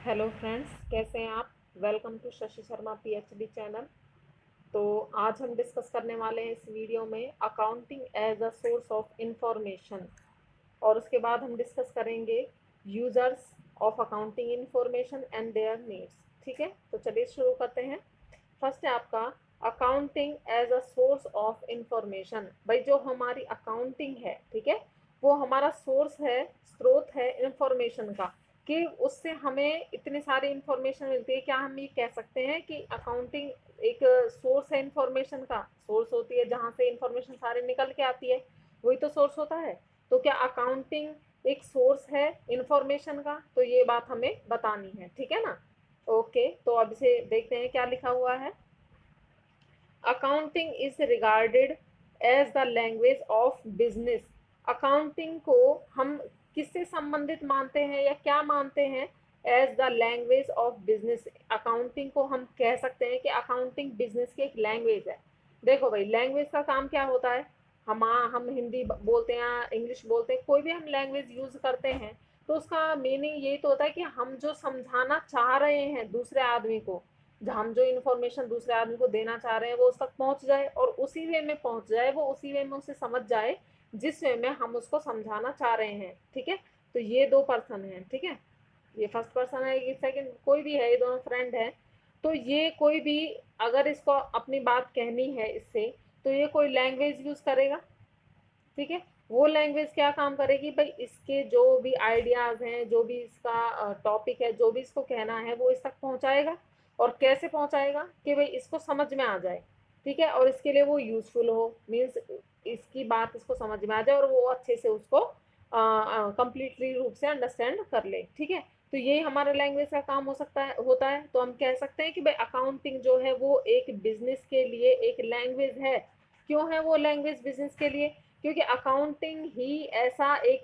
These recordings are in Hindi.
हेलो फ्रेंड्स, कैसे हैं आप। Welcome to Shashi Sharma PhD channel. तो आज हम डिस्कस करने वाले हैं इस वीडियो में accounting as a source of information. और उसके बाद हम डिस्कस करेंगे users of accounting information and their needs. ठीक है, तो चलिए शुरू करते हैं। फर्स्ट है आपका accounting as a source of information. भाई जो हमारी अकाउंटिंग है, ठीक है, वो हमारा सोर्स है, स्रोत है इंफॉर्मेशन का, कि उससे हमें इतनी सारी इंफॉर्मेशन मिलती है। क्या हम ये कह सकते हैं कि अकाउंटिंग एक सोर्स है इंफॉर्मेशन का? सोर्स होती है जहाँ से इंफॉर्मेशन सारी निकल के आती है, वही तो सोर्स होता है। तो क्या अकाउंटिंग एक सोर्स है इंफॉर्मेशन का? तो ये बात हमें बतानी है, ठीक है ना। ओके, तो अब इसे देखते हैं क्या लिखा हुआ है। Accounting is regarded as the language of business. Accounting को हम किससे संबंधित मानते हैं या क्या मानते हैं? As the language of business. Accounting को हम कह सकते हैं कि अकाउंटिंग बिजनेस की एक लैंग्वेज है। देखो भाई, लैंग्वेज का काम क्या होता है? हम हिंदी बोलते हैं, इंग्लिश बोलते हैं, कोई भी हम लैंग्वेज यूज करते हैं तो उसका मीनिंग यही तो होता है कि हम जो समझाना चाह रहे हैं दूसरे आदमी को, हम जो इन्फॉर्मेशन दूसरे आदमी को देना चाह रहे हैं वो उस तक पहुंच जाए और उसी वे में पहुंच जाए, वो उसी वे में उसे समझ जाए जिस वे में हम उसको समझाना चाह रहे हैं। ठीक है, तो ये दो पर्सन हैं, ठीक है, ये फर्स्ट पर्सन है, ये सेकंड, कोई भी है, ये दोनों फ्रेंड है। तो ये कोई भी अगर इसको अपनी बात कहनी है इससे, तो ये कोई लैंग्वेज यूज करेगा, ठीक है। वो लैंग्वेज क्या काम करेगी भाई? इसके जो भी आइडियाज हैं, जो भी इसका टॉपिक है, जो भी इसको कहना है, वो इस तक पहुंचाएगा। और कैसे पहुंचाएगा कि भाई इसको समझ में आ जाए, ठीक है, और इसके लिए वो यूजफुल हो, मीन्स इसकी बात इसको समझ में आ जाए और वो अच्छे से उसको कंप्लीटली रूप से अंडरस्टैंड कर ले, ठीक है। तो यही हमारा लैंग्वेज का काम हो सकता है, होता है। तो हम कह सकते हैं कि भाई अकाउंटिंग जो है वो एक बिजनेस के लिए एक लैंग्वेज है। क्यों है वो लैंग्वेज बिजनेस के लिए? क्योंकि अकाउंटिंग ही ऐसा एक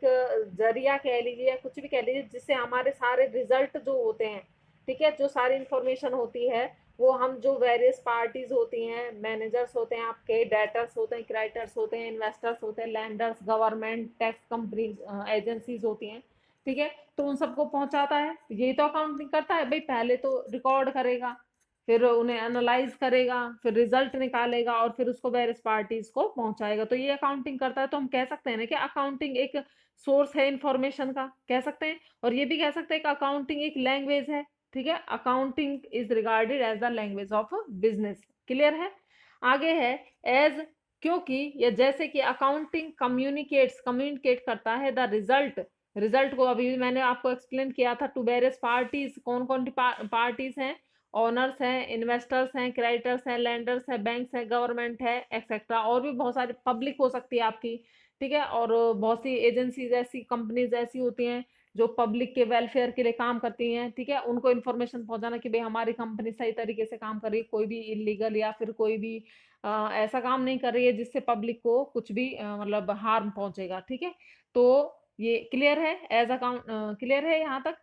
जरिया कह लीजिए या कुछ भी कह लीजिए जिससे हमारे सारे रिजल्ट जो होते हैं, ठीक है, जो सारी इंफॉर्मेशन होती है, वो हम जो वेरियस पार्टीज होती हैं, मैनेजर्स होते हैं आपके, डेटर्स होते हैं, क्रेडिटर्स होते हैं, इन्वेस्टर्स होते हैं, landers, government, tax companies, agencies होती हैं, ठीक है, तो उन सबको पहुंचाता है। यही तो अकाउंटिंग करता है भाई। पहले तो रिकॉर्ड करेगा, फिर उन्हें एनालाइज करेगा, फिर रिजल्ट निकालेगा और फिर उसको वेरियस पार्टीज को पहुंचाएगा। तो ये अकाउंटिंग करता है। तो हम कह सकते हैं ना कि अकाउंटिंग एक सोर्स है इंफॉर्मेशन का, कह सकते हैं। और ये भी कह सकते हैं कि अकाउंटिंग एक लैंग्वेज है, ठीक है। Accounting is regarded as the language of business. Clear है? आगे है एज, क्योंकि या जैसे कि अकाउंटिंग कम्युनिकेट करता है द रिजल्ट। रिजल्ट को अभी मैंने आपको एक्सप्लेन किया था, टू वेरियस पार्टीज। कौन कौन पार्टीज हैं? ओनर्स हैं, इन्वेस्टर्स हैं, क्रेडिटर्स हैं, लैंडर्स हैं, बैंक्स हैं, गवर्नमेंट है, एक्सेट्रा। और भी बहुत सारी पब्लिक हो सकती है आपकी, ठीक है। और बहुत सी एजेंसीज ऐसी, कंपनीज ऐसी होती हैं जो पब्लिक के वेलफेयर के लिए काम करती हैं, ठीक है। उनको इन्फॉर्मेशन पहुंचाना कि भाई हमारी कंपनी सही तरीके से काम कर रही है, कोई भी इलीगल या फिर कोई भी ऐसा काम नहीं कर रही है जिससे पब्लिक को कुछ भी मतलब हार्म पहुंचेगा, ठीक है। तो ये क्लियर है? एज अकाउंट क्लियर है यहाँ तक?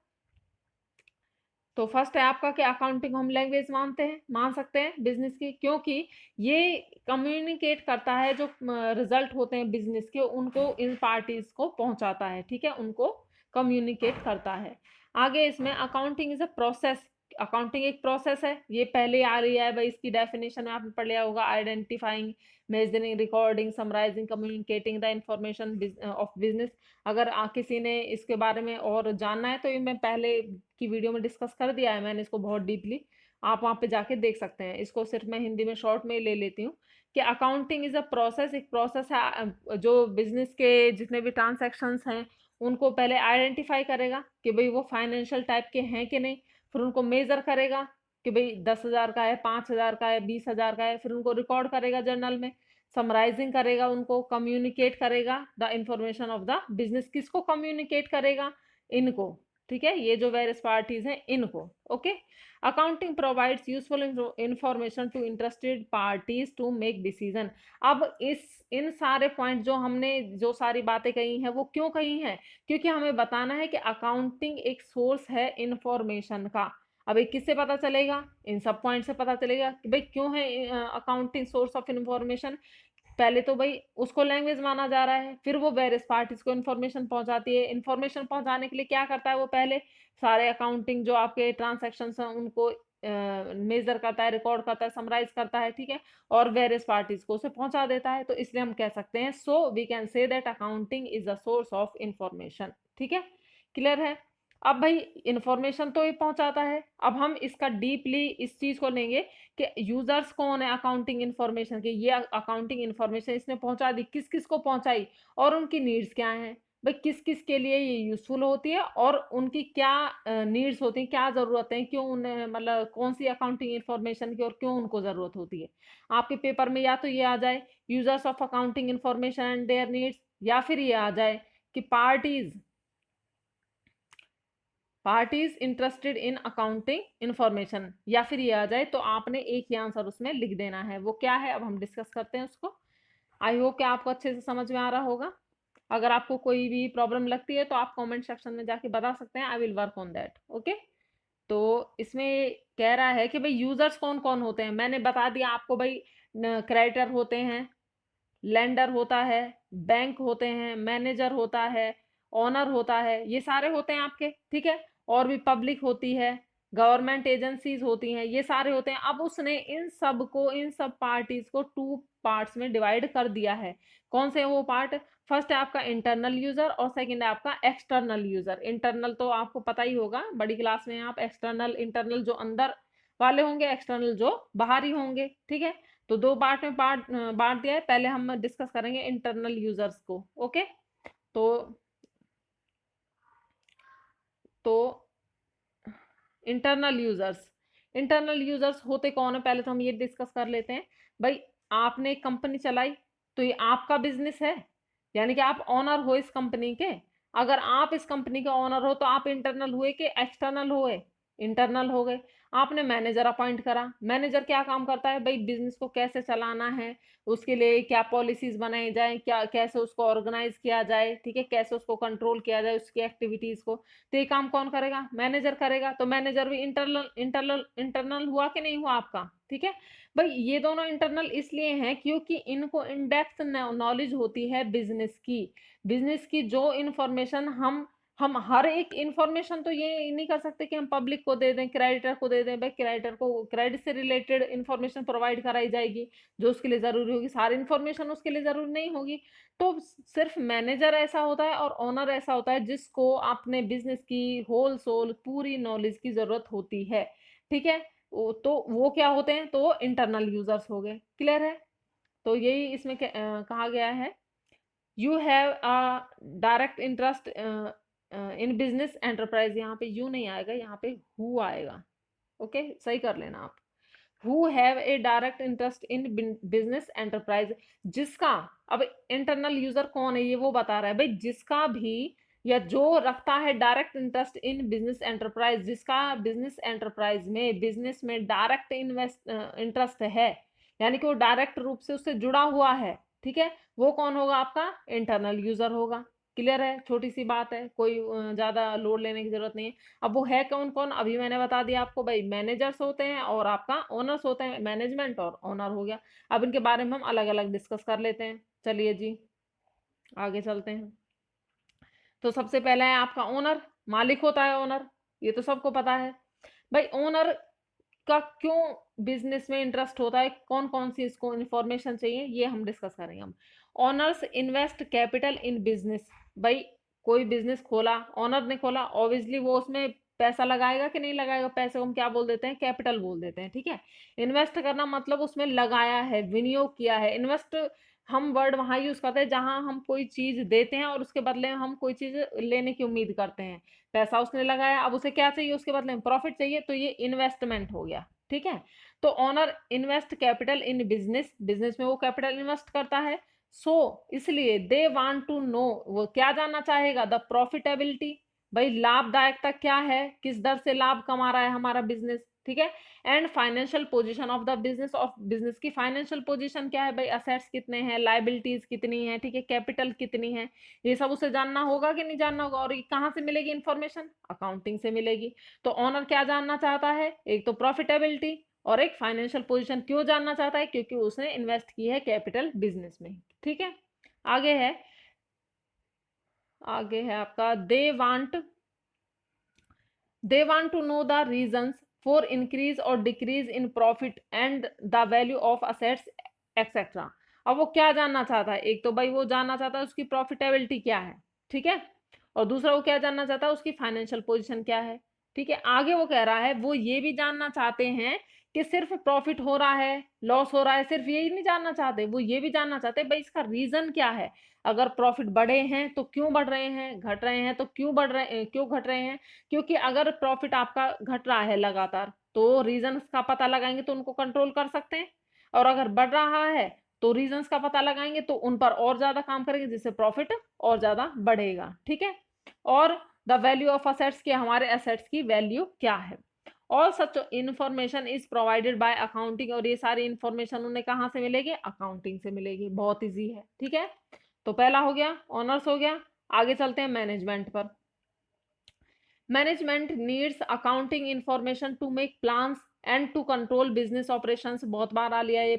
तो फर्स्ट है आपका कि अकाउंटिंग हम लैंग्वेज मान सकते हैं बिजनेस की, क्योंकि ये कम्युनिकेट करता है, जो रिजल्ट होते हैं बिजनेस के उनको इन पार्टीज को पहुंचाता है, ठीक है, उनको कम्युनिकेट करता है। आगे इसमें accounting is a process. Accounting एक प्रोसेस है, ये पहले आ रही है भाई, इसकी डेफिनेशन आपने पढ़ लिया होगा। Identifying, measuring, recording, summarising, communicating the information of business. अगर किसी ने इसके बारे में और जानना है तो ये मैं पहले की वीडियो में डिस्कस कर दिया है मैंने इसको बहुत डीपली। आप वहाँ पे जाके देख सकते हैं। इसको सिर्फ मैं हिंदी में शॉर्ट में ही ले लेती हूँ कि अकाउंटिंग इज अ प्रोसेस। एक प्रोसेस है जो बिजनेस के जितने भी ट्रांसैक्शंस हैं उनको पहले आइडेंटिफाई करेगा कि भाई वो फाइनेंशियल टाइप के हैं कि नहीं। फिर उनको मेजर करेगा कि भाई 10,000 का है, 5,000 का है, 20,000 का है। फिर उनको रिकॉर्ड करेगा जर्नल में, समराइजिंग करेगा, उनको कम्युनिकेट करेगा the information of the business. किसको कम्युनिकेट करेगा? इनको, ठीक है, ये जो वेरियस पार्टीज हैं इनको। Okay, accounting provides useful information to interested parties to make decision. अब इस इन सारे पॉइंट जो हमने जो सारी बातें कही हैं वो क्यों कही हैं? क्योंकि हमें बताना है कि अकाउंटिंग एक सोर्स है इंफॉर्मेशन का। अब एक किससे पता चलेगा? इन सब पॉइंट से पता चलेगा कि भाई क्यों है अकाउंटिंग सोर्स ऑफ इंफॉर्मेशन। पहले तो भाई उसको लैंग्वेज माना जा रहा है, फिर वो वेरियस पार्टीज को इन्फॉर्मेशन पहुंचाती है। इन्फॉर्मेशन पहुंचाने के लिए क्या करता है वो, पहले सारे अकाउंटिंग जो आपके ट्रांजैक्शन हैं उनको मेजर करता है, रिकॉर्ड करता है, समराइज करता है, ठीक है, और वेरियस पार्टीज को उसे पहुंचा देता है। तो इसलिए हम कह सकते हैं, so we can say that accounting is a source of information. ठीक है, क्लियर है। अब भाई इंफॉर्मेशन तो ये पहुंचाता है, अब हम इसका डीपली इस चीज को लेंगे कि यूजर्स कौन है अकाउंटिंग इंफॉर्मेशन के। ये अकाउंटिंग इंफॉर्मेशन इसने पहुंचा दी, किस किस को पहुंचाई, और उनकी नीड्स क्या हैं, भाई किस किस के लिए ये यूजफुल होती है, और उनकी क्या नीड्स होती हैं, क्या ज़रूरतें हैं, क्यों उन्हें, मतलब कौन सी अकाउंटिंग इंफॉर्मेशन की और क्यों उनको ज़रूरत होती है। आपके पेपर में या तो ये आ जाए users of accounting information and their needs, या फिर ये आ जाए कि parties interested in accounting information, या फिर ये आ जाए। तो आपने एक ही आंसर उसमें लिख देना है, वो क्या है अब हम डिस्कस करते हैं उसको। आई होप कि आपको अच्छे से समझ में आ रहा होगा। अगर आपको कोई भी प्रॉब्लम लगती है तो आप कमेंट सेक्शन में जाके बता सकते हैं, I will work on that. Okay, तो इसमें कह रहा है कि भाई यूजर्स कौन कौन होते हैं, मैंने बता दिया आपको भाई। क्रेडिटर होते हैं, लेंडर होता है, बैंक होते हैं, मैनेजर होता है, ओनर होता है, ये सारे होते हैं आपके, ठीक है। और भी पब्लिक होती है, गवर्नमेंट एजेंसीज होती हैं, ये सारे होते हैं। अब उसने इन सब को, इन सब पार्टीज को टू पार्ट्स में डिवाइड कर दिया है। कौन से हैं वो पार्ट? फर्स्ट है आपका इंटरनल यूजर और सेकंड है आपका एक्सटर्नल यूजर। इंटरनल तो आपको पता ही होगा, बड़ी क्लास में आप एक्सटर्नल, इंटरनल जो अंदर वाले होंगे, एक्सटर्नल जो बाहरी होंगे, ठीक है। तो दो पार्ट में बांट दिया है। पहले हम डिस्कस करेंगे इंटरनल यूजर्स को। ओके, तो तो इंटरनल यूजर्स होते कौन है, पहले तो हम ये डिस्कस कर लेते हैं। भाई आपने एक कंपनी चलाई, तो ये आपका बिजनेस है, यानी कि आप ऑनर हो इस कंपनी के। अगर आप इस कंपनी के ऑनर हो तो आप इंटरनल हुए कि एक्सटर्नल हुए? इंटरनल हो गए। आपने मैनेजर अपॉइंट करा, मैनेजर क्या काम करता है भाई, बिजनेस को कैसे चलाना है, उसके लिए क्या पॉलिसीज बनाई जाए, क्या कैसे उसको ऑर्गेनाइज किया जाए, ठीक है, कैसे उसको कंट्रोल किया जाए उसकी एक्टिविटीज को। तो ये काम कौन करेगा? मैनेजर करेगा। तो मैनेजर भी इंटरनल इंटरनल इंटरनल हुआ कि नहीं हुआ आपका? ठीक है भाई, ये दोनों इंटरनल इसलिए हैं क्योंकि इनको इन डेप्थ नॉलेज होती है बिजनेस की। बिजनेस की जो इंफॉर्मेशन हम हर एक इंफॉर्मेशन तो ये नहीं कर सकते कि हम पब्लिक को दे दें, क्रेडिटर को दे दें। भाई क्रेडिटर को क्रेडिट से रिलेटेड इंफॉर्मेशन प्रोवाइड कराई जाएगी जो उसके लिए जरूरी होगी, सारी इंफॉर्मेशन उसके लिए जरूरी नहीं होगी। तो सिर्फ मैनेजर ऐसा होता है और ओनर ऐसा होता है जिसको अपने बिजनेस की होल सोल पूरी नॉलेज की जरूरत होती है, ठीक है। तो वो क्या होते हैं? तो इंटरनल यूजर्स हो गए। क्लियर है? तो यही इसमें कहा गया है, you have a direct interest in business enterprise. यहाँ पे यू नहीं आएगा, यहाँ पे हु आएगा। ओके, सही कर लेना आप। Who have a direct interest in business enterprise, जिसका, अब इंटरनल यूजर कौन है ये वो बता रहा है भाई, जिसका भी या जो रखता है direct interest in business enterprise, जिसका बिजनेस एंटरप्राइज में, बिजनेस में डायरेक्ट इंटरेस्ट है, यानी कि वो डायरेक्ट रूप से उससे जुड़ा हुआ है, ठीक है, वो कौन होगा? आपका इंटरनल यूजर होगा। क्लियर है? छोटी सी बात है, कोई ज्यादा लोड लेने की जरूरत नहीं है। अब वो है कौन कौन, अभी मैंने बता दिया आपको भाई, मैनेजर्स होते हैं और आपका ओनर्स होते हैं, मैनेजमेंट और ओनर हो गया। अब इनके बारे में हम अलग अलग डिस्कस कर लेते हैं। चलिए जी, आगे चलते हैं। तो सबसे पहला है आपका ओनर, मालिक होता है ओनर, ये तो सबको पता है। भाई ओनर का क्यों बिजनेस में इंटरेस्ट होता है, कौन कौन सी इसको इंफॉर्मेशन चाहिए, ये हम डिस्कस करेंगे हम। Owners invest capital in business. भाई कोई बिजनेस खोला, ओनर ने खोला, ऑब्वियसली वो उसमें पैसा लगाएगा कि नहीं लगाएगा? पैसे को हम क्या बोल देते हैं? कैपिटल बोल देते हैं, ठीक है। इन्वेस्ट करना मतलब उसमें लगाया है, विनियोग किया है। इन्वेस्ट हम वर्ड वहां यूज करते हैं जहां हम कोई चीज देते हैं और उसके बदले में हम कोई चीज लेने की उम्मीद करते हैं। पैसा उसने लगाया, अब उसे क्या चाहिए? उसके बदले में प्रॉफिट चाहिए, तो ये इन्वेस्टमेंट हो गया, ठीक है। तो owner invest capital in business, business में वो कैपिटल इन्वेस्ट करता है। सो इसलिए दे वांट टू नो, वो क्या जानना चाहेगा? द प्रॉफिटेबिलिटी, भाई लाभदायकता क्या है, किस दर से लाभ कमा रहा है हमारा बिजनेस, ठीक है। And financial position of the business, of business की फाइनेंशियल पोजीशन क्या है भाई, असेट्स कितने हैं, लाइबिलिटीज कितनी है, ठीक है, कैपिटल कितनी है, ये सब उसे जानना होगा कि नहीं जानना होगा। और ये कहाँ से मिलेगी इंफॉर्मेशन? अकाउंटिंग से मिलेगी। तो ऑनर क्या जानना चाहता है? एक तो प्रॉफिटेबिलिटी और एक फाइनेंशियल पोजीशन क्यों जानना चाहता है, क्योंकि उसने इन्वेस्ट की है कैपिटल बिजनेस में। ठीक है, आगे है आपका they want to know the reasons for increase और decrease in profit and the value of assets etcetera. अब वो क्या जानना चाहता है, एक तो भाई वो जानना चाहता है उसकी प्रॉफिटेबिलिटी क्या है, ठीक है, और दूसरा वो क्या जानना चाहता है उसकी फाइनेंशियल पोजीशन क्या है। ठीक है, आगे वो कह रहा है वो ये भी जानना चाहते हैं कि सिर्फ प्रॉफिट हो रहा है लॉस हो रहा है, सिर्फ यही नहीं जानना चाहते, वो ये भी जानना चाहते हैं भाई इसका रीजन क्या है। अगर प्रॉफिट बढ़े हैं तो क्यों बढ़ रहे हैं, घट रहे हैं तो क्यों बढ़ रहे क्यों घट रहे हैं। क्योंकि अगर प्रॉफिट आपका घट रहा है लगातार तो रीजंस का पता लगाएंगे तो उनको कंट्रोल कर सकते हैं, और अगर बढ़ रहा है तो रीजंस का पता लगाएंगे तो उन पर और ज्यादा काम करेंगे जिससे प्रॉफिट और ज्यादा बढ़ेगा। ठीक है, और द वैल्यू ऑफ असेट्स की हमारे एसेट्स की वैल्यू क्या है। All such information is provided by accounting, और ये सारी इंफॉर्मेशन उन्हें कहाँ से मिलेगी, अकाउंटिंग से मिलेगी। बहुत इजी है। ठीक है, तो पहला हो गया ऑनर्स हो गया। आगे चलते हैं मैनेजमेंट पर। Management needs accounting information to make plans and to control business operations. बहुत बार आ लिया ये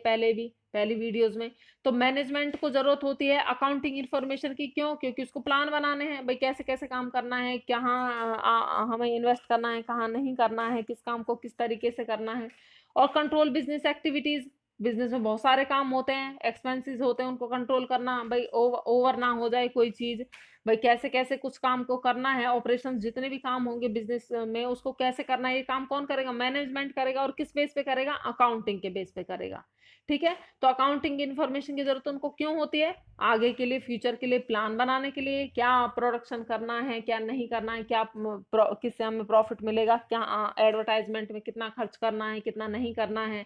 पहली वीडियोस में। तो मैनेजमेंट को जरूरत होती है अकाउंटिंग इंफॉर्मेशन की, क्यों, क्योंकि उसको प्लान बनाने हैं भाई कैसे कैसे काम करना है, कहाँ हमें इन्वेस्ट करना है, कहाँ नहीं करना है, किस काम को किस तरीके से करना है। और कंट्रोल बिजनेस एक्टिविटीज, बिजनेस में बहुत सारे काम होते हैं, एक्सपेंसेस होते हैं, उनको कंट्रोल करना भाई ओवर ना हो जाए कोई चीज, भाई कैसे कैसे कुछ काम को करना है, ऑपरेशन जितने भी काम होंगे बिजनेस में उसको कैसे करना है, ये काम कौन करेगा, मैनेजमेंट करेगा। और किस बेस पे करेगा, अकाउंटिंग के बेस पे करेगा। ठीक है, तो अकाउंटिंग इन्फॉर्मेशन की जरूरत उनको क्यों होती है, आगे के लिए फ्यूचर के लिए प्लान बनाने के लिए, क्या प्रोडक्शन करना है क्या नहीं करना है, क्या किससे हमें प्रॉफिट मिलेगा, क्या एडवर्टाइजमेंट में कितना खर्च करना है कितना नहीं करना है,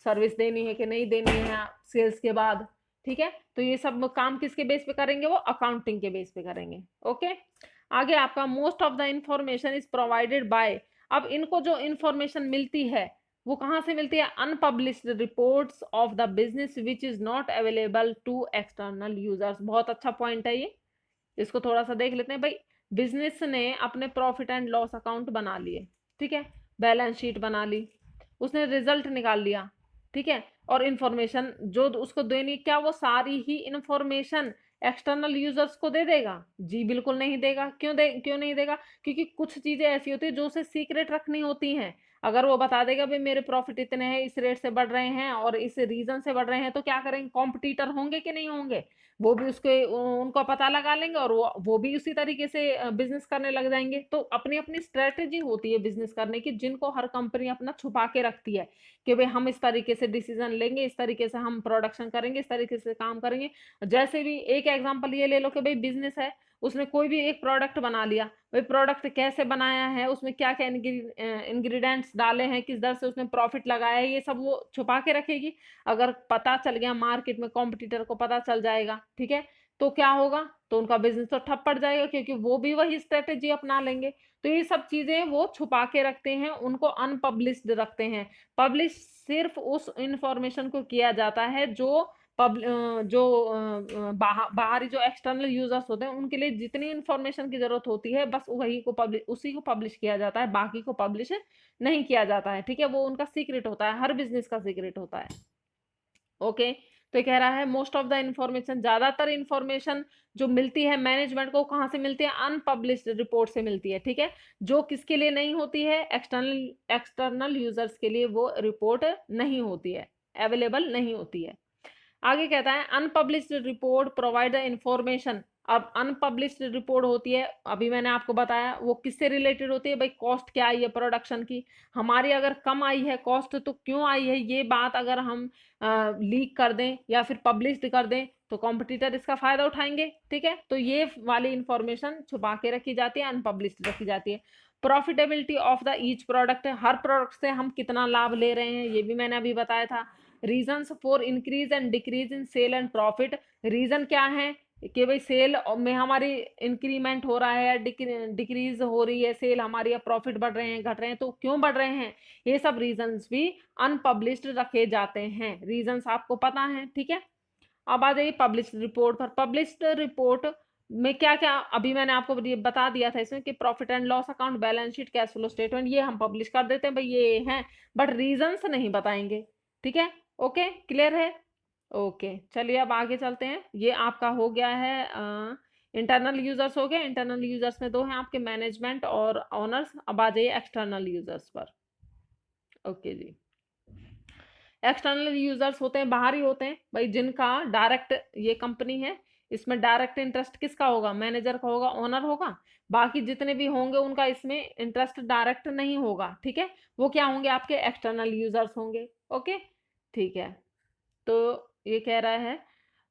सर्विस देनी है कि नहीं देनी है सेल्स के बाद। ठीक है, तो ये सब काम किसके बेस पे करेंगे, वो अकाउंटिंग के बेस पे करेंगे। ओके, आगे आपका most of the information is provided by. अब इनको जो इंफॉर्मेशन मिलती है वो कहाँ से मिलती है, unpublished reports of the business which is not available to external users. बहुत अच्छा पॉइंट है ये, इसको थोड़ा सा देख लेते हैं। भाई बिजनेस ने अपने प्रॉफिट एंड लॉस अकाउंट बना लिए, ठीक है, बैलेंस शीट बना ली, उसने रिजल्ट निकाल लिया, ठीक है, और इंफॉर्मेशन जो उसको देनी, क्या वो सारी ही इंफॉर्मेशन एक्सटर्नल यूजर्स को दे देगा, जी बिल्कुल नहीं देगा। क्यों नहीं देगा, क्योंकि कुछ चीजें ऐसी होती है जो उसे सीक्रेट रखनी होती हैं। अगर वो बता देगा भाई मेरे प्रॉफिट इतने हैं, इस रेट से बढ़ रहे हैं और इस रीजन से बढ़ रहे हैं, तो क्या करेंगे, कॉम्पिटिटर होंगे कि नहीं होंगे, वो भी उसके उनको पता लगा लेंगे और वो भी उसी तरीके से बिजनेस करने लग जाएंगे। तो अपनी अपनी स्ट्रेटेजी होती है बिजनेस करने की, जिनको हर कंपनी अपना छुपा के रखती है कि भाई हम इस तरीके से डिसीजन लेंगे, इस तरीके से हम प्रोडक्शन करेंगे, इस तरीके से काम करेंगे। जैसे भी एक एग्जांपल ये ले लो कि भाई बिजनेस है, उसने कोई भी एक प्रोडक्ट बना लिया, भाई प्रोडक्ट कैसे बनाया है, उसमें क्या क्या इंग्रेडिएंट्स डाले हैं, किस दर से उसने प्रॉफिट लगाया है, ये सब वो छुपा के रखेगी। अगर पता चल गया मार्केट में, कॉम्पिटिटर को पता चल जाएगा, ठीक है, तो क्या होगा, तो उनका बिजनेस तो ठप पड़ जाएगा, क्योंकि वो भी वही स्ट्रेटेजी अपना लेंगे। तो ये सब चीजें वो छुपा के रखते हैं, उनको अनपब्लिश्ड रखते हैं। पब्लिश सिर्फ उस इंफॉर्मेशन को किया जाता है जो बाहरी जो एक्सटर्नल यूजर्स होते हैं उनके लिए जितनी इंफॉर्मेशन की जरूरत होती है बस उसी को पब्लिश किया जाता है, बाकी को पब्लिश नहीं किया जाता है। ठीक है, वो उनका सीक्रेट होता है, हर बिजनेस का सीक्रेट होता है। ओके, तो ये कह रहा है मोस्ट ऑफ द इंफॉर्मेशन, ज्यादातर इंफॉर्मेशन जो मिलती है मैनेजमेंट को कहाँ से मिलती है, अनपब्लिश्ड रिपोर्ट से मिलती है। ठीक है, जो किसके लिए नहीं होती है, एक्सटर्नल यूजर्स के लिए वो रिपोर्ट नहीं होती है, अवेलेबल नहीं होती है। आगे कहता है unpublished report provide the information. अब अनपब्लिश्ड रिपोर्ट होती है, अभी मैंने आपको बताया वो किससे रिलेटेड होती है, भाई कॉस्ट क्या आई है प्रोडक्शन की, हमारी अगर कम आई है कॉस्ट तो क्यों आई है, ये बात अगर हम लीक कर दें या फिर पब्लिश्ड कर दें तो कॉम्पिटिटर इसका फायदा उठाएंगे। ठीक है, तो ये वाली इंफॉर्मेशन छुपा के रखी जाती है, अनपब्लिश्ड रखी जाती है। Profitability of the each product, her product से हम कितना लाभ ले रहे हैं ये भी मैंने अभी बताया था। Reasons for increase and decrease in sale and profit, reason क्या है कि भाई सेल में हमारी इंक्रीमेंट हो रहा है या डिक्रीज हो रही है सेल हमारी, या प्रॉफिट बढ़ रहे हैं घट रहे हैं, तो क्यों बढ़ रहे हैं, ये सब रीजंस भी अनपब्लिश्ड रखे जाते हैं। रीजंस आपको पता है, ठीक है। अब आ जाइए पब्लिश्ड रिपोर्ट पर। पब्लिश्ड रिपोर्ट में क्या क्या अभी मैंने आपको बता दिया था इसमें कि profit and loss account, balance sheet, cash flow statement, ये हम पब्लिश कर देते हैं भाई, ये हैं, बट रीजंस नहीं बताएंगे। ठीक है, ओके, क्लियर है? ओके, चलिए अब आगे चलते हैं। ये आपका हो गया है इंटरनल यूजर्स हो गए। इंटरनल यूजर्स में दो हैं आपके, मैनेजमेंट और ऑनर्स। अब आ जाइए एक्सटर्नल यूजर्स पर। ओके जी, एक्सटर्नल यूजर्स होते हैं, बाहरी होते हैं भाई, जिनका डायरेक्ट, ये कंपनी है, इसमें डायरेक्ट इंटरेस्ट किसका होगा? मैनेजर का होगा, ओनर होगा। बाकी जितने भी होंगे उनका इसमें इंटरेस्ट डायरेक्ट नहीं होगा। ठीक है, वो क्या होंगे? आपके एक्सटर्नल यूजर्स होंगे। ओके, ठीक है। तो ये कह रहा है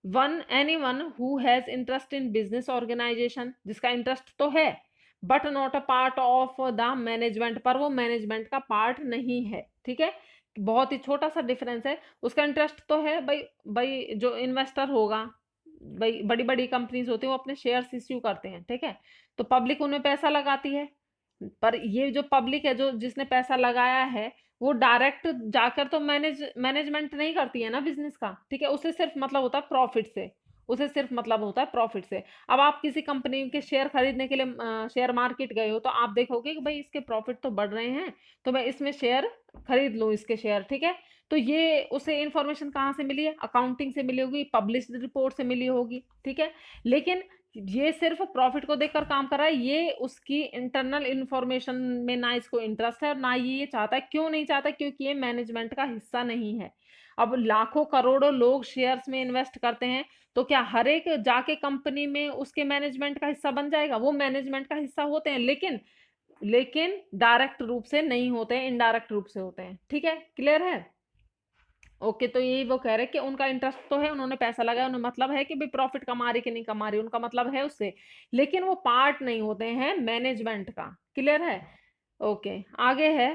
one anyone who has interest in business organisation, जिसका इंटरेस्ट तो है but not a part of the management, पर वो मैनेजमेंट का पार्ट नहीं है। ठीक है, बहुत ही छोटा सा डिफरेंस है। उसका इंटरेस्ट तो है भाई, भाई जो इन्वेस्टर होगा, भाई बड़ी बड़ी कंपनीज होती हैं वो अपने शेयर्स इश्यू करते हैं। ठीक है, तो पब्लिक उनमें पैसा लगाती है, पर ये जो पब्लिक है, जो जिसने पैसा लगाया है, वो डायरेक्ट जाकर तो मैनेजमेंट नहीं करती है ना बिजनेस का। ठीक है, उसे सिर्फ मतलब होता है प्रॉफिट से, उसे सिर्फ मतलब होता है प्रॉफिट से। अब आप किसी कंपनी के शेयर खरीदने के लिए शेयर मार्केट गए हो, तो आप देखोगे कि भाई इसके प्रॉफिट तो बढ़ रहे हैं, तो मैं इसमें शेयर खरीद लूँ, इसके शेयर। ठीक है, तो ये उसे इंफॉर्मेशन कहाँ से मिली है? अकाउंटिंग से मिली होगी, पब्लिश्ड रिपोर्ट से मिली होगी। ठीक है, लेकिन ये सिर्फ प्रॉफिट को देखकर काम कर रहा है, ये उसकी इंटरनल इंफॉर्मेशन में ना इसको इंटरेस्ट है और ना ये चाहता है। क्यों नहीं चाहता? क्योंकि ये मैनेजमेंट का हिस्सा नहीं है। अब लाखों करोड़ों लोग शेयर्स में इन्वेस्ट करते हैं, तो क्या हर एक जाके कंपनी में उसके मैनेजमेंट का हिस्सा बन जाएगा? वो मैनेजमेंट का हिस्सा होते हैं, लेकिन लेकिन डायरेक्ट रूप से नहीं होते हैं, इनडायरेक्ट रूप से होते हैं। ठीक है, क्लियर है? ओके, तो यही वो कह रहे हैं कि उनका इंटरेस्ट तो है, उन्होंने पैसा लगाया, उन्हें मतलब है कि भाई प्रॉफिट कमा रही कि नहीं कमा रही, उनका मतलब है उससे, लेकिन वो पार्ट नहीं होते हैं मैनेजमेंट का। क्लियर है? ओके, आगे है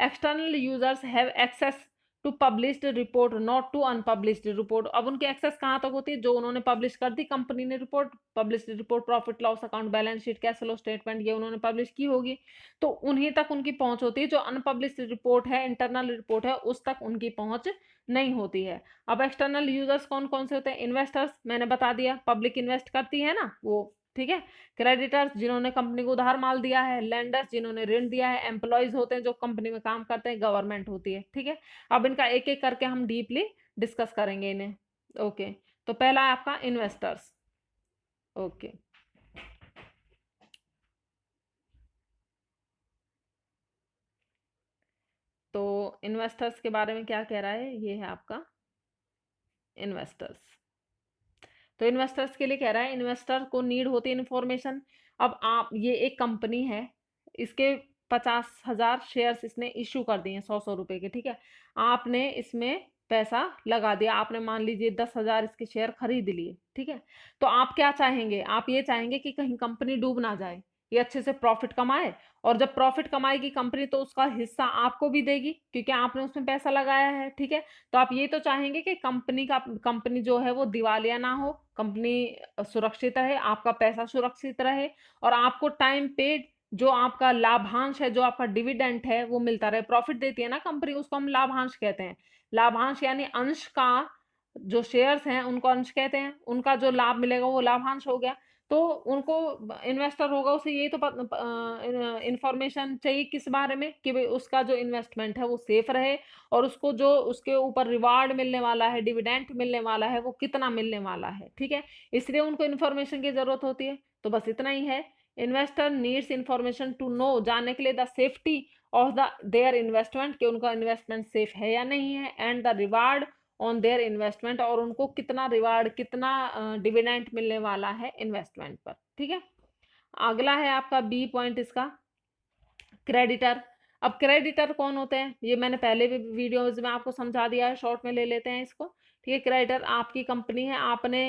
external users have access to published report not to unpublished report. अब उनकी एक्सेस कहाँ तक होती है? जो उन्होंने पब्लिश कर दी कंपनी ने report, published report, profit loss account, balance sheet, cash flow statement, ये उन्होंने पब्लिश की होगी, तो उन्हीं तक उनकी पहुंच होती है। जो अनपब्लिश्ड रिपोर्ट है, इंटरनल रिपोर्ट है, उस तक उनकी पहुंच नहीं होती है। अब एक्सटर्नल यूजर्स कौन कौन से होते हैं? इन्वेस्टर्स, मैंने बता दिया, पब्लिक इन्वेस्ट करती है ना वो। ठीक है, क्रेडिटर्स, जिन्होंने कंपनी को उधार माल दिया है, लेंडर्स, जिन्होंने ऋण दिया है, एम्प्लॉयज होते हैं जो कंपनी में काम करते हैं, गवर्नमेंट होती है। ठीक है, अब इनका एक एक करके हम डीपली डिस्कस करेंगे इन्हें। ओके, तो पहला है आपका इन्वेस्टर्स। ओके, तो इन्वेस्टर्स के बारे में क्या कह रहा है? ये है आपका इन्वेस्टर्स। तो इन्वेस्टर्स के लिए कह रहा है इन्वेस्टर को नीड होती है इन्फॉर्मेशन। अब आप, ये एक कंपनी है, इसके 50,000 शेयर्स इसने इशू कर दिए हैं, 100-100 रुपए के। ठीक है, आपने इसमें पैसा लगा दिया, आपने मान लीजिए 10,000 इसके शेयर खरीद लिए। ठीक है, तो आप क्या चाहेंगे? आप ये चाहेंगे कि कहीं कंपनी डूब ना जाए, ये अच्छे से प्रॉफिट कमाए, और जब प्रॉफिट कमाएगी कंपनी तो उसका हिस्सा आपको भी देगी, क्योंकि आपने उसमें पैसा लगाया है। ठीक है, तो आप ये तो चाहेंगे कि कंपनी जो है वो दिवालिया ना हो, कंपनी सुरक्षित रहे, आपका पैसा सुरक्षित रहे, और आपको टाइम पे जो आपका लाभांश है, जो आपका डिविडेंट है, वो मिलता रहे। प्रॉफिट देती है ना कंपनी, उसको हम लाभांश कहते हैं। लाभांश यानी अंश का, जो शेयर्स हैं उनको अंश कहते हैं, उनका जो लाभ मिलेगा वो लाभांश हो गया। तो उनको, इन्वेस्टर होगा, उसे यही तो इंफॉर्मेशन चाहिए किस बारे में? कि भाई उसका जो इन्वेस्टमेंट है वो सेफ रहे, और उसको जो उसके ऊपर रिवार्ड मिलने वाला है, डिविडेंट मिलने वाला है, वो कितना मिलने वाला है। ठीक है, इसलिए उनको इन्फॉर्मेशन की जरूरत होती है। तो बस इतना ही है। Investor needs information to know, जानने के लिए, the safety of the their investment, कि उनका इन्वेस्टमेंट सेफ है या नहीं है, and the reward on their investment, और उनको कितना रिवार्ड, कितना डिविडेंट मिलने वाला है इन्वेस्टमेंट पर। ठीक है, अगला है आपका बी पॉइंट इसका, क्रेडिटर। अब क्रेडिटर कौन होते हैं? ये मैंने पहले भी वीडियोज में आपको समझा दिया है, शॉर्ट में ले लेते हैं इसको। ठीक है, क्रेडिटर आपकी कंपनी है, आपने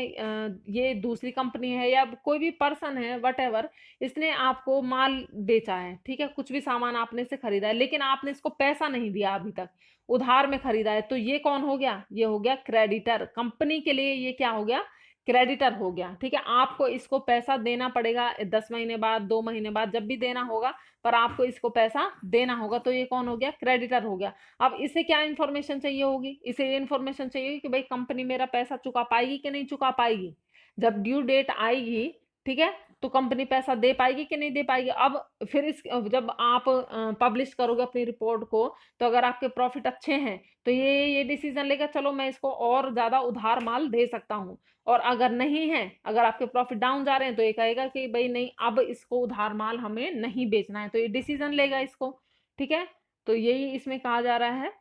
ये दूसरी कंपनी है या कोई भी पर्सन है, वट एवर, इसने आपको माल बेचा है। ठीक है, कुछ भी सामान आपने से खरीदा है, लेकिन आपने इसको पैसा नहीं दिया अभी तक, उधार में खरीदा है, तो ये कौन हो गया? ये हो गया क्रेडिटर। कंपनी के लिए ये क्या हो गया? क्रेडिटर हो गया। ठीक है, आपको इसको पैसा देना पड़ेगा 10 महीने बाद, 2 महीने बाद, जब भी देना होगा, पर आपको इसको पैसा देना होगा। तो ये कौन हो गया? क्रेडिटर हो गया। अब इसे क्या इन्फॉर्मेशन चाहिए होगी? इसे ये इन्फॉर्मेशन चाहिए कि भाई कंपनी मेरा पैसा चुका पाएगी कि नहीं चुका पाएगी। जब ड्यू डेट आएगी, ठीक है, तो कंपनी पैसा दे पाएगी कि नहीं दे पाएगी। अब फिर इस जब आप पब्लिश करोगे अपनी रिपोर्ट को, तो अगर आपके प्रॉफिट अच्छे हैं तो ये डिसीजन लेगा चलो मैं इसको और ज्यादा उधार माल दे सकता हूँ। और अगर नहीं है, अगर आपके प्रॉफिट डाउन जा रहे हैं, तो ये कहेगा कि भाई नहीं, अब इसको उधार माल हमें नहीं बेचना है, तो ये डिसीजन लेगा इसको। ठीक है, तो यही इसमें कहा जा रहा है।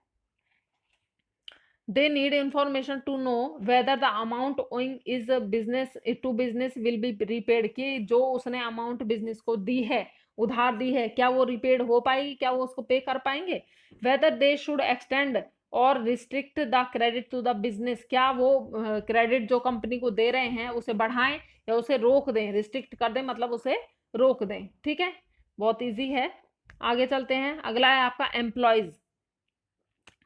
they need information to know whether the amount owing is a business to business will be repaid, कि जो उसने अमाउंट बिजनेस को दी है, उधार दी है, क्या वो रिपेड हो पाएगी, क्या वो उसको पे कर पाएंगे। whether they should extend और restrict the credit to the business, क्या वो क्रेडिट जो कंपनी को दे रहे हैं उसे बढ़ाएं या उसे रोक दें, रिस्ट्रिक्ट कर दें मतलब उसे रोक दें। ठीक है, बहुत इजी है। आगे चलते हैं, अगला है आपका एम्प्लॉयज।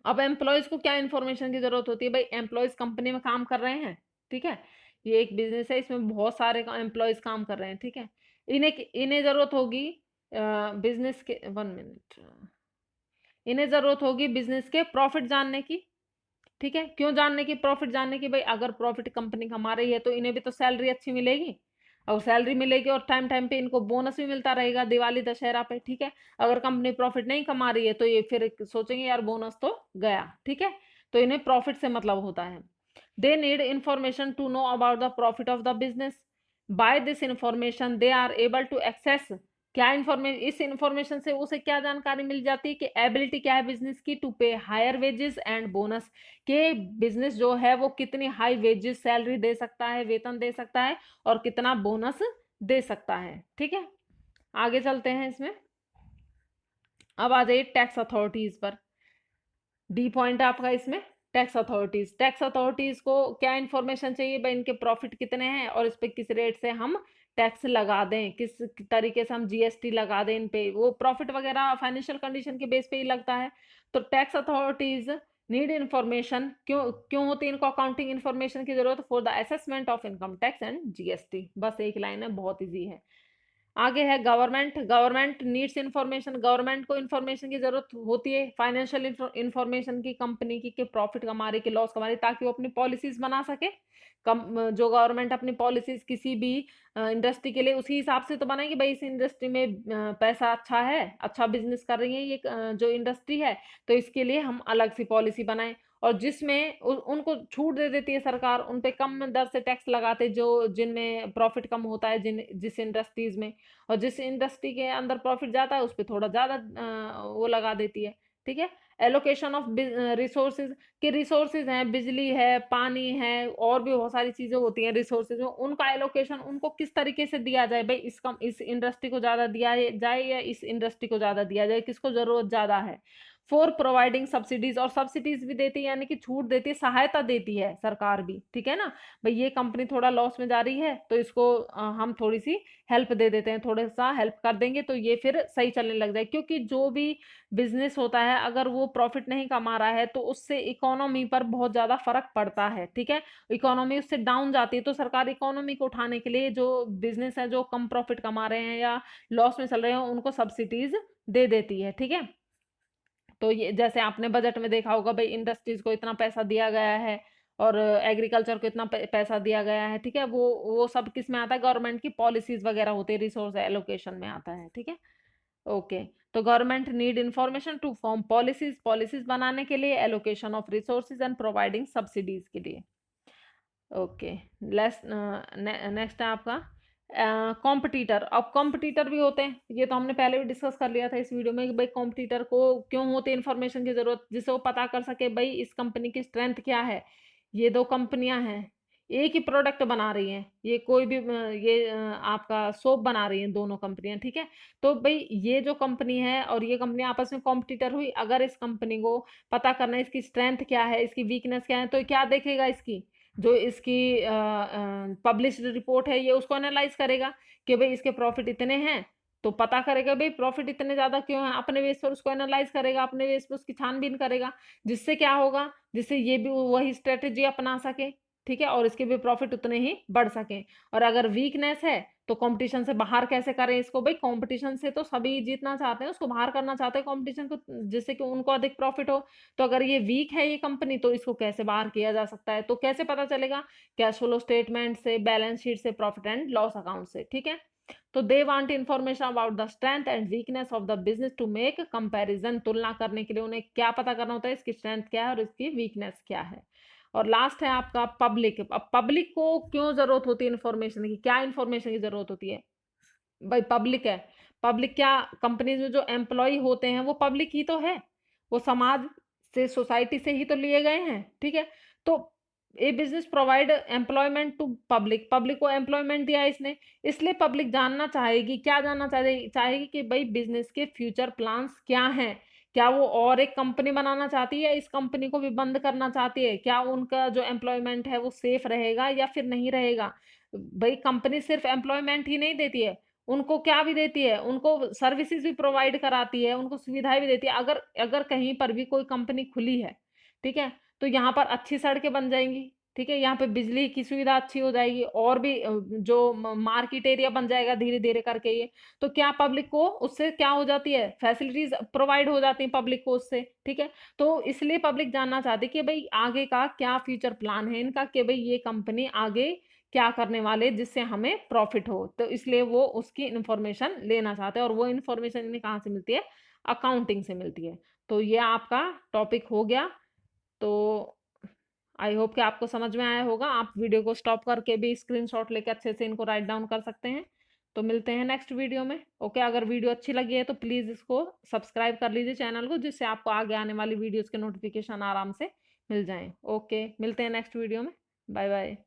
अब एम्प्लॉयज को क्या इन्फॉर्मेशन की जरूरत होती है, भाई एम्प्लॉयज कंपनी में काम कर रहे हैं। ठीक है, ये एक बिजनेस है, इसमें बहुत सारे एम्प्लॉयज काम कर रहे हैं। ठीक है, इन्हें इन्हें जरूरत होगी बिजनेस के, 1 मिनट, इन्हें जरूरत होगी बिजनेस के प्रॉफिट जानने की। ठीक है, क्यों जानने की, प्रॉफिट जानने की, भाई अगर प्रॉफिट कंपनी कमा रही है तो इन्हें भी तो सैलरी अच्छी मिलेगी, और सैलरी मिलेगी और टाइम टाइम पे इनको बोनस भी मिलता रहेगा दिवाली दशहरा पे। ठीक है, अगर कंपनी प्रॉफिट नहीं कमा रही है तो ये फिर सोचेंगे यार बोनस तो गया। ठीक है, तो इन्हें प्रॉफिट से मतलब होता है। They need information to know about the profit of the business, by this information they are able to access, क्या इंफॉर्मेशन, इस इंफॉर्मेशन से उसे क्या जानकारी मिल जाती है कि एबिलिटी क्या है बिजनेस की टू पे हायर वेजेस एंड बोनस, के बिजनेस जो है वो कितनी हाई वेजेस सैलरी दे सकता है, वेतन दे सकता है, और कितना बोनस दे सकता है। ठीक है, आगे चलते हैं इसमें। अब आ जाइए टैक्स अथॉरिटीज पर। डी पॉइंट आपका इसमें टैक्स अथॉरिटीज। टैक्स अथॉरिटीज को क्या इंफॉर्मेशन चाहिए, भाई इनके प्रॉफिट कितने हैं और इस पे किस रेट से हम टैक्स लगा दें, किस तरीके से हम जीएसटी लगा दें इन पे, वो प्रॉफिट वगैरह फाइनेंशियल कंडीशन के बेस पे ही लगता है। तो टैक्स अथॉरिटीज नीड इन्फॉर्मेशन, क्यों क्यों होती है इनको अकाउंटिंग इन्फॉर्मेशन की जरूरत, for the assessment of income tax and GST. बस एक लाइन है, बहुत ईजी है। आगे है government. Government needs information, government को इन्फॉर्मेशन की जरूरत होती है, फाइनेंशियल इन्फॉर्मेशन की, कंपनी की प्रॉफिट कमा रही, कि लॉस कमा रही, ताकि वो अपनी पॉलिसीज बना सके। जो गवर्नमेंट अपनी पॉलिसीज किसी भी इंडस्ट्री के लिए उसी हिसाब से तो बनाएगी, भाई इस इंडस्ट्री में पैसा अच्छा है, अच्छा बिजनेस कर रही है ये जो इंडस्ट्री है, तो इसके लिए हम अलग सी पॉलिसी बनाएं। और जिसमें उनको छूट दे देती है सरकार, उन पे कम दर से टैक्स लगाते, जो जिनमें प्रॉफिट कम होता है, जिस इंडस्ट्रीज में, और जिस इंडस्ट्री के अंदर प्रॉफिट जाता है उस पर थोड़ा ज्यादा वो लगा देती है। ठीक है, एलोकेशन ऑफ रिसोर्सेज, के रिसोर्सेज हैं, बिजली है, पानी है, और भी बहुत सारी चीजें होती हैं रिसोर्सेज में, उनका एलोकेशन उनको किस तरीके से दिया जाए, भाई इस इंडस्ट्री को ज्यादा दिया जाए या इस इंडस्ट्री को ज्यादा दिया जाए, किसको जरूरत ज्यादा है। फॉर प्रोवाइडिंग सब्सिडीज, और सब्सिडीज भी देती है, यानी कि छूट देती है, सहायता देती है सरकार भी। ठीक है ना, भाई ये कंपनी थोड़ा लॉस में जा रही है तो इसको हम थोड़ी सी हेल्प दे देते हैं, थोड़ा सा हेल्प कर देंगे तो ये फिर सही चलने लग जाए। क्योंकि जो भी बिजनेस होता है अगर वो प्रॉफिट नहीं कमा रहा है तो उससे इकोनॉमी पर बहुत ज्यादा फर्क पड़ता है। ठीक है, इकोनॉमी उससे डाउन जाती है, तो सरकार इकोनॉमी को उठाने के लिए जो बिजनेस है जो कम प्रॉफिट कमा रहे हैं या लॉस में चल रहे हैं उनको सब्सिडीज दे देती है। ठीक है, तो ये जैसे आपने बजट में देखा होगा, भाई इंडस्ट्रीज को इतना पैसा दिया गया है और एग्रीकल्चर को इतना पैसा दिया गया है। ठीक है, वो सब किस में आता है, गवर्नमेंट की पॉलिसीज वगैरह होती है, रिसोर्स एलोकेशन में आता है। ठीक है, ओके। तो government need information to form policies, policies बनाने के लिए, allocation of resources and providing subsidies के लिए। ओके, नेक्स्ट है आपका कॉम्पिटिटर। अब कॉम्पिटिटर भी होते हैं, ये तो हमने पहले भी डिस्कस कर लिया था इस वीडियो में कि भाई कॉम्पिटिटर को क्यों होती है इन्फॉर्मेशन की जरूरत, जिससे वो पता कर सके भाई इस कंपनी की स्ट्रेंथ क्या है। ये दो कंपनियां हैं, एक ही प्रोडक्ट बना रही हैं, ये कोई भी आपका सोप बना रही हैं दोनों कंपनियां। ठीक है, तो भाई ये जो कंपनी है और ये कंपनी आपस में कॉम्पिटिटर हुई, अगर इस कंपनी को पता करना है इसकी स्ट्रेंथ क्या है, इसकी वीकनेस क्या है, तो क्या देखेगा, इसकी जो इसकी पब्लिश्ड रिपोर्ट है ये उसको एनालाइज करेगा कि भाई इसके प्रॉफिट इतने हैं, तो पता करेगा भाई प्रॉफिट इतने ज्यादा क्यों है, अपने बेस पर उसको एनालाइज करेगा, अपने बेस पर उसकी छानबीन करेगा, जिससे क्या होगा, जिससे ये भी वही स्ट्रेटेजी अपना सके। ठीक है, और इसके भी प्रॉफिट उतने ही बढ़ सके। और अगर वीकनेस है तो कंपटीशन से बाहर कैसे करें इसको? भाई कंपटीशन से तो सभी जीतना चाहते हैं, उसको बाहर करना चाहते हैं कंपटीशन को, जिससे कि उनको अधिक प्रॉफिट हो। तो अगर ये वीक है ये कंपनी, तो इसको कैसे बाहर किया जा सकता है? तो कैसे पता चलेगा? कैश फ्लो स्टेटमेंट से, बैलेंस शीट से, प्रॉफिट एंड लॉस अकाउंट से, ठीक है। तो they want information about the strength and weakness of the business to make comparison. तुलना करने के लिए उन्हें क्या पता करना होता है? इसकी स्ट्रेंथ क्या है और इसकी वीकनेस क्या है। और लास्ट है आपका पब्लिक। अब पब्लिक को क्यों जरूरत होती है इन्फॉर्मेशन की? क्या इन्फॉर्मेशन की जरूरत होती है? भाई पब्लिक है। पब्लिक क्या, कंपनीज में जो एम्प्लॉय होते हैं वो पब्लिक ही तो है, वो समाज से, सोसाइटी से ही तो लिए गए हैं, ठीक है। तो a business provide employment to public, public को एम्प्लॉयमेंट दिया है इसने, इसलिए पब्लिक जानना चाहेगी, क्या जानना चाहेगी कि भाई बिजनेस के फ्यूचर प्लान्स क्या हैं। क्या वो और एक कंपनी बनाना चाहती है, इस कंपनी को भी बंद करना चाहती है? क्या उनका जो एम्प्लॉयमेंट है वो सेफ रहेगा या फिर नहीं रहेगा? भाई कंपनी सिर्फ एम्प्लॉयमेंट ही नहीं देती है, उनको क्या भी देती है, उनको सर्विसेज भी प्रोवाइड कराती है, उनको सुविधाएं भी देती है। अगर अगर कहीं पर भी कोई कंपनी खुली है, ठीक है, तो यहाँ पर अच्छी सड़कें बन जाएंगी, ठीक है, यहाँ पे बिजली की सुविधा अच्छी हो जाएगी, और भी जो मार्केट एरिया बन जाएगा धीरे धीरे करके ये। तो क्या पब्लिक को उससे क्या हो जाती है? फैसिलिटीज प्रोवाइड हो जाती है पब्लिक को उससे, ठीक है। तो इसलिए पब्लिक जानना चाहती है कि भाई आगे का क्या फ्यूचर प्लान है इनका, कि भाई ये कंपनी आगे क्या करने वाले जिससे हमें प्रॉफिट हो। तो इसलिए वो उसकी इंफॉर्मेशन लेना चाहते हैं, और वो इंफॉर्मेशन इन्हें कहाँ से मिलती है? अकाउंटिंग से मिलती है। तो ये आपका टॉपिक हो गया। तो आई होप कि आपको समझ में आया होगा। आप वीडियो को स्टॉप करके भी स्क्रीनशॉट लेके अच्छे से इनको राइट डाउन कर सकते हैं। तो मिलते हैं नेक्स्ट वीडियो में। ओके, अगर वीडियो अच्छी लगी है तो प्लीज़ इसको सब्सक्राइब कर लीजिए चैनल को, जिससे आपको आगे आने वाली वीडियोज़ के नोटिफिकेशन आराम से मिल जाएं। ओके, मिलते हैं नेक्स्ट वीडियो में। Bye bye.